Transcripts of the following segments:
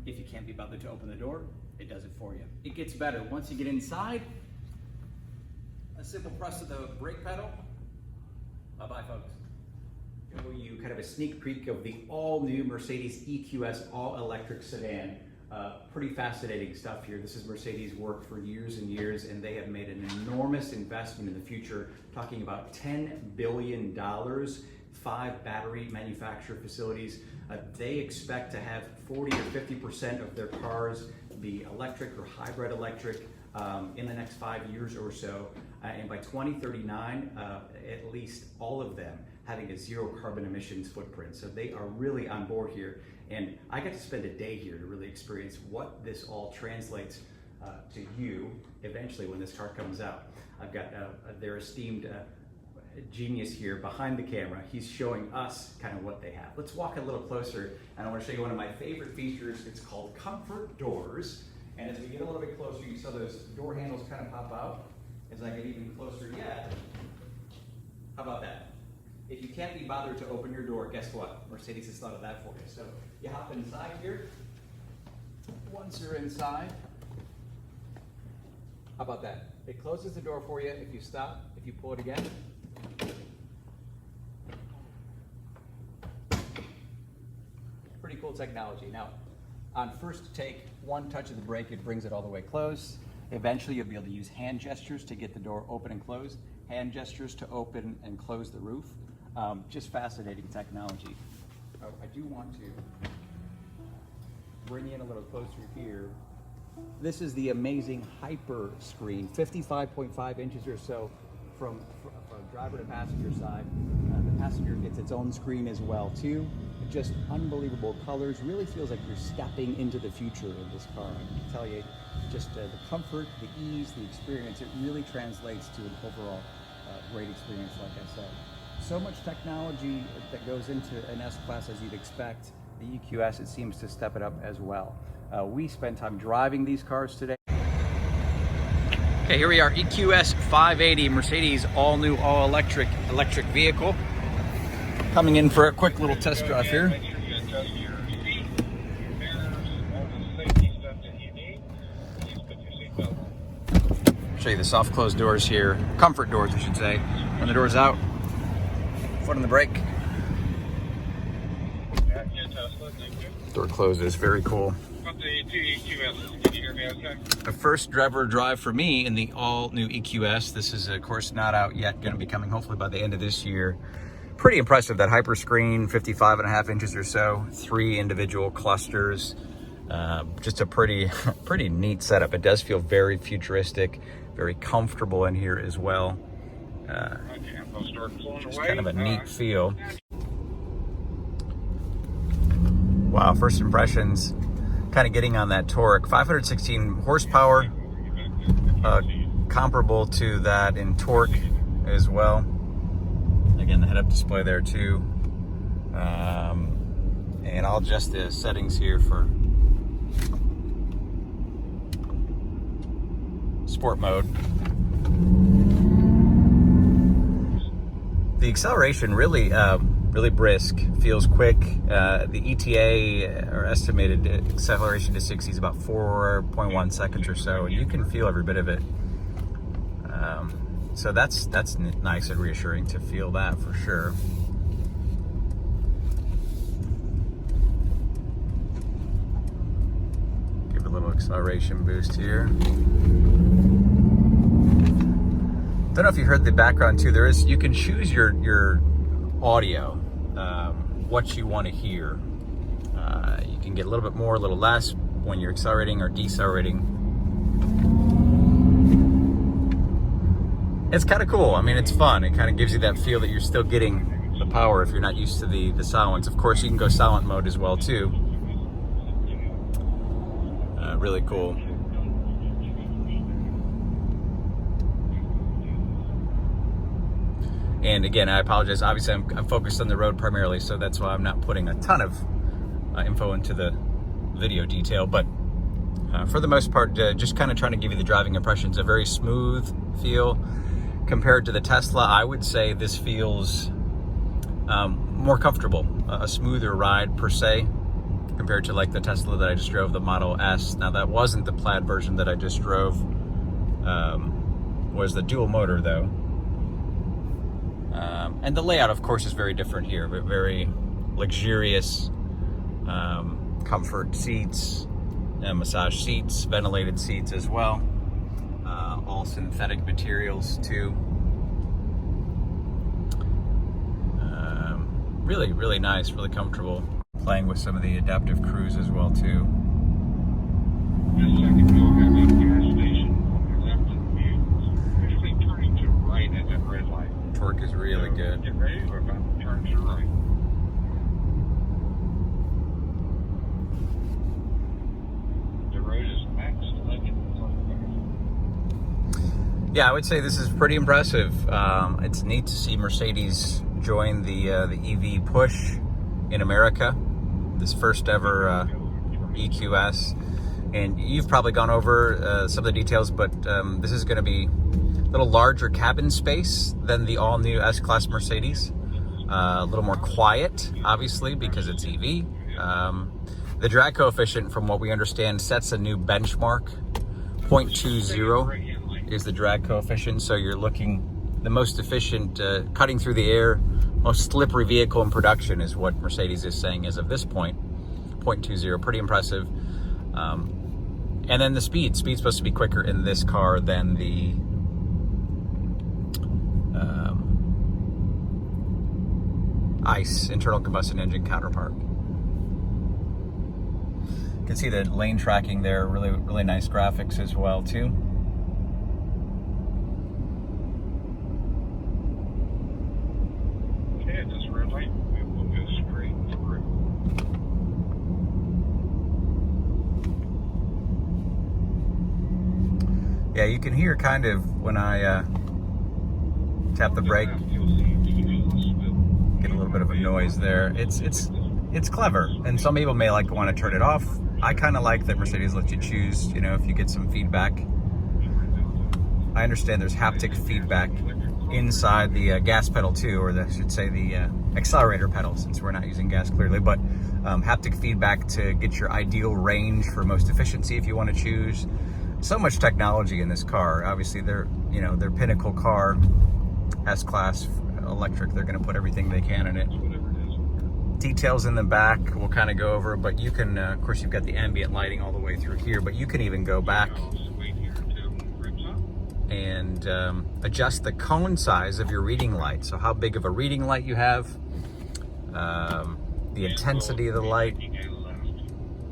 If you can't be bothered to open the door, it does it for you. It gets better. Once you get inside, a simple press of the brake pedal. Bye-bye, folks. Show you kind of a sneak peek of the all-new Mercedes EQS all-electric sedan. Pretty fascinating stuff here. This is Mercedes' work for years and years, and they have made an enormous investment in the future, talking about $10 billion, 5 battery manufacturer facilities. They expect to have 40 or 50% of their cars be electric or hybrid electric in the next 5 years or so. And by 2039, at least all of them having a zero carbon emissions footprint. So they are really on board here. And I got to spend a day here to really experience what this all translates to you eventually when this car comes out. I've got their esteemed genius here behind the camera. He's showing us kind of what they have. Let's walk a little closer, and I want to show you one of my favorite features. It's called comfort doors. And as we get a little bit closer, you saw those door handles kind of pop out. As I get even closer yet, how about that? If you can't be bothered to open your door, guess what? Mercedes has thought of that for you. So you hop inside here. Once you're inside, how about that? It closes the door for you if you stop. If you pull it again, pretty cool technology. Now, on first take, one touch of the brake, it brings it all the way closed. Eventually, you'll be able to use hand gestures to get the door open and closed, hand gestures to open and close the roof. Just fascinating technology. I do want to bring you in a little closer here. This is the amazing hyper screen, 55.5 inches or so from driver to passenger side. The passenger gets its own screen as well too. Just unbelievable colors. Really feels like you're stepping into the future of this car. I can tell you, just the comfort, the ease, the experience, it really translates to an overall great experience, like I said. So much technology that goes into an S-Class as you'd expect. The EQS, it seems to step it up as well. We spent time driving these cars today. Okay, here we are, EQS 580, Mercedes all-new, all-electric vehicle. Coming in for a quick little test drive here. Show you the soft closed doors here, comfort doors I should say. When the door's out, foot on the brake. Door closes, very cool. A first driver drive for me in the all-new EQS. This is of course not out yet, going to be coming hopefully by the end of this year. Pretty impressive, that hyper screen, 55.5 inches or so, 3 individual clusters. Just a pretty neat setup. It does feel very futuristic, very comfortable in here as well. Just kind of a neat feel. Wow, first impressions, kind of getting on that torque. 516 horsepower, comparable to that in torque as well. Again, the head-up display there too. And I'll adjust the settings here for sport mode. The acceleration really brisk, feels quick. The ETA, or estimated acceleration to 60, is about 4.1 seconds or so, and you can feel every bit of it. So that's nice and reassuring to feel that for sure. Give it a little acceleration boost here. Don't know if you heard the background too. You can choose your audio, what you want to hear. You can get a little bit more, a little less when you're accelerating or decelerating. It's kind of cool. I mean, it's fun. It kind of gives you that feel that you're still getting the power if you're not used to the silence. Of course, you can go silent mode as well too. Really cool. And again, I apologize. Obviously, I'm focused on the road primarily, so that's why I'm not putting a ton of info into the video detail. But for the most part, just kind of trying to give you the driving impressions. A very smooth feel. Compared to the Tesla, I would say this feels more comfortable, a smoother ride per se. compared to like the Tesla that I just drove, the Model S. Now that wasn't the Plaid version that I just drove, was the dual motor though. And the layout, of course, is very different here, but very luxurious, comfort seats, massage seats, ventilated seats as well. All synthetic materials too. Really, really nice, really comfortable. Playing with some of the adaptive cruise as well too. Just a second, you'll have a gas station on your left and view. Basically turning to right at that red light. Torque is really So, good. Get ready, we're about to turn to right. The road is max 11. Yeah, I would say this is pretty impressive. It's neat to see Mercedes join the EV push in America. This first ever EQS. And you've probably gone over some of the details, but this is going to be a little larger cabin space than the all-new S-Class Mercedes. A little more quiet, obviously, because it's EV. The drag coefficient, from what we understand, sets a new benchmark. 0.20 is the drag coefficient, so you're looking the most efficient, cutting through the air, most slippery vehicle in production is what Mercedes is saying as of this point. 0.20, pretty impressive. And then the speed's supposed to be quicker in this car than the ICE, internal combustion engine counterpart. You can see the lane tracking there, really, really nice graphics as well too. Okay, at this red light, we will go straight through. Yeah, you can hear kind of when I tap the brake, get a little bit of a noise there. It's clever, and some people may want to turn it off. I kind of like that Mercedes lets you choose, you know, if you get some feedback. I understand there's haptic feedback inside the gas pedal too, or I should say the accelerator pedal, since we're not using gas clearly, but haptic feedback to get your ideal range for most efficiency if you want to choose. So much technology in this car. Obviously, they're pinnacle car, S-Class electric. They're going to put everything they can in it. Details in the back we'll kind of go over, but you can, of course, you've got the ambient lighting all the way through here, but you can even go back and adjust the cone size of your reading light. So how big of a reading light you have, the intensity of the light.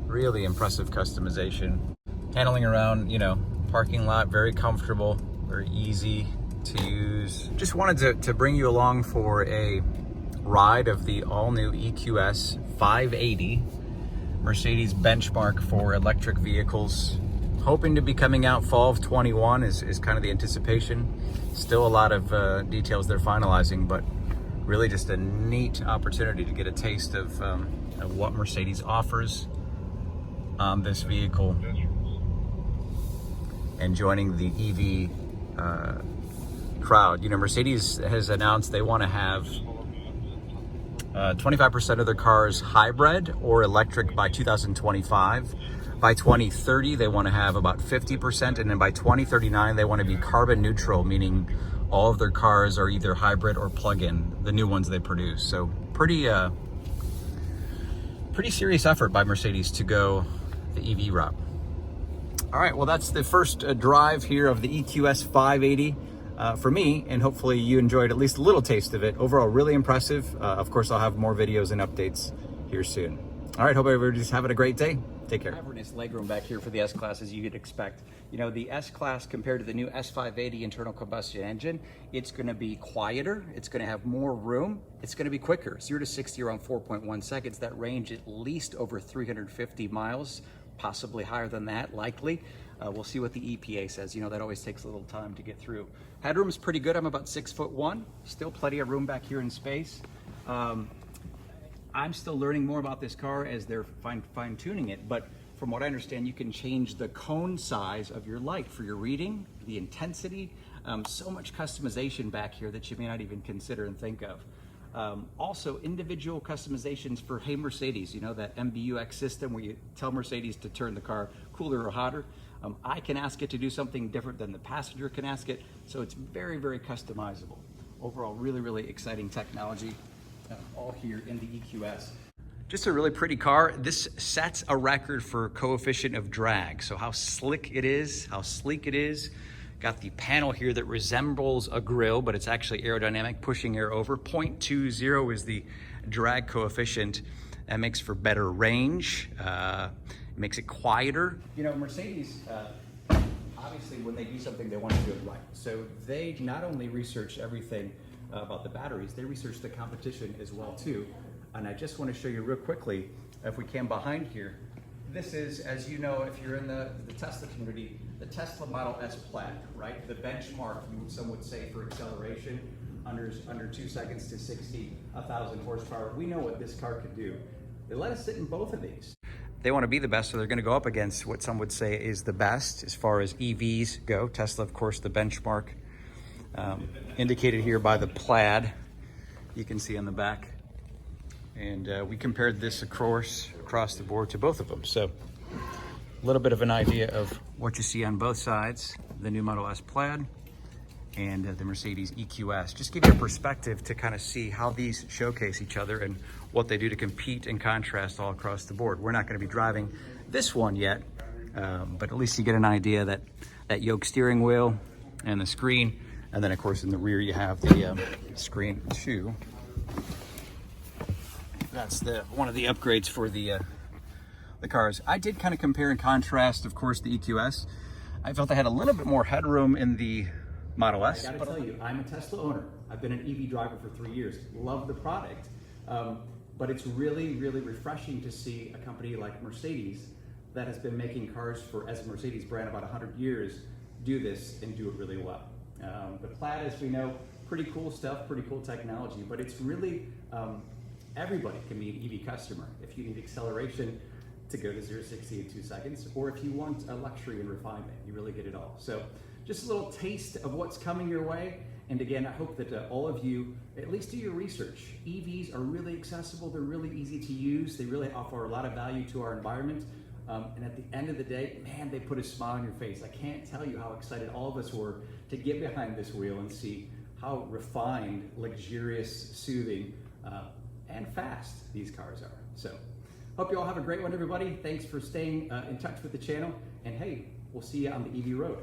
Really impressive customization. Handling around, parking lot, very comfortable, very easy to use. Just wanted to bring you along for a ride of the all-new EQS 580, Mercedes benchmark for electric vehicles. Hoping to be coming out fall of 21 is kind of the anticipation. Still a lot of details they're finalizing, but really just a neat opportunity to get a taste of what Mercedes offers on this vehicle. And joining the EV crowd. Mercedes has announced they want to have 25% of their cars hybrid or electric by 2025. By 2030, they want to have about 50%, and then by 2039, they want to be carbon neutral, meaning all of their cars are either hybrid or plug-in, the new ones they produce. So pretty serious effort by Mercedes to go the EV route. All right, well, that's the first drive here of the EQS 580 for me, and hopefully you enjoyed at least a little taste of it. Overall, really impressive. Of course, I'll have more videos and updates here soon. All right, hope everybody's having a great day. Take care. Cavernous legroom back here for the S-Class, as you'd expect. The S-Class compared to the new S580 internal combustion engine, it's going to be quieter. It's going to have more room. It's going to be quicker. 0 to 60 around 4.1 seconds. That range at least over 350 miles, possibly higher than that, likely. We'll see what the EPA says. That always takes a little time to get through. Headroom is pretty good. I'm about 6'1". Still plenty of room back here in space. I'm still learning more about this car as they're fine-tuning it, but from what I understand, you can change the cone size of your light for your reading, the intensity, so much customization back here that you may not even consider and think of. Also, individual customizations for Hey Mercedes, you know, that MBUX system where you tell Mercedes to turn the car cooler or hotter. I can ask it to do something different than the passenger can ask it, so it's very, very customizable. Overall, really, really exciting technology, all here in the EQS. Just a really pretty car. This sets a record for coefficient of drag, so how slick it is, how sleek it is. Got the panel here that resembles a grill, but it's actually aerodynamic, pushing air over. 0.20 is the drag coefficient. That makes for better range. It makes it quieter. You know, Mercedes, obviously when they do something, they want to do it right. So they not only research everything about the batteries, they research the competition as well too. And I just want to show you real quickly, if we can behind here, this is, as you know, if you're in the Tesla community, the Tesla Model S Plaid, right? The benchmark, some would say, for acceleration, under 2 seconds to 60, 1,000 horsepower. We know what this car could do. They let us sit in both of these. They want to be the best, so they're going to go up against what some would say is the best as far as EVs go. Tesla, of course, the benchmark, indicated here by the Plaid, you can see on the back. And we compared this, of course, across the board to both of them. So a little bit of an idea of what you see on both sides, the new Model S Plaid and the Mercedes EQS. Just give you a perspective to kind of see how these showcase each other and what they do to compete and contrast all across the board. We're not going to be driving this one yet, but at least you get an idea that yoke steering wheel and the screen. And then, of course, in the rear, you have the screen too. That's one of the upgrades for the cars. I did kind of compare and contrast, of course, the EQS. I felt I had a little bit more headroom in the Model S. I gotta tell you, I'm a Tesla owner. I've been an EV driver for 3 years. Love the product, but it's really, really refreshing to see a company like Mercedes that has been making cars for, as a Mercedes brand, about 100 years, do this and do it really well. The Plaid, as we know, pretty cool stuff, pretty cool technology, but it's really, everybody can be an EV customer. If you need acceleration to go to 0 to 60 in 2 seconds, or if you want a luxury and refinement, you really get it all. So just a little taste of what's coming your way. And again, I hope that all of you at least do your research. EVs are really accessible. They're really easy to use. They really offer a lot of value to our environment. And at the end of the day, man, they put a smile on your face. I can't tell you how excited all of us were to get behind this wheel and see how refined, luxurious, soothing, and fast these cars are. So hope you all have a great one, everybody. Thanks for staying in touch with the channel. And hey, we'll see you on the EV road.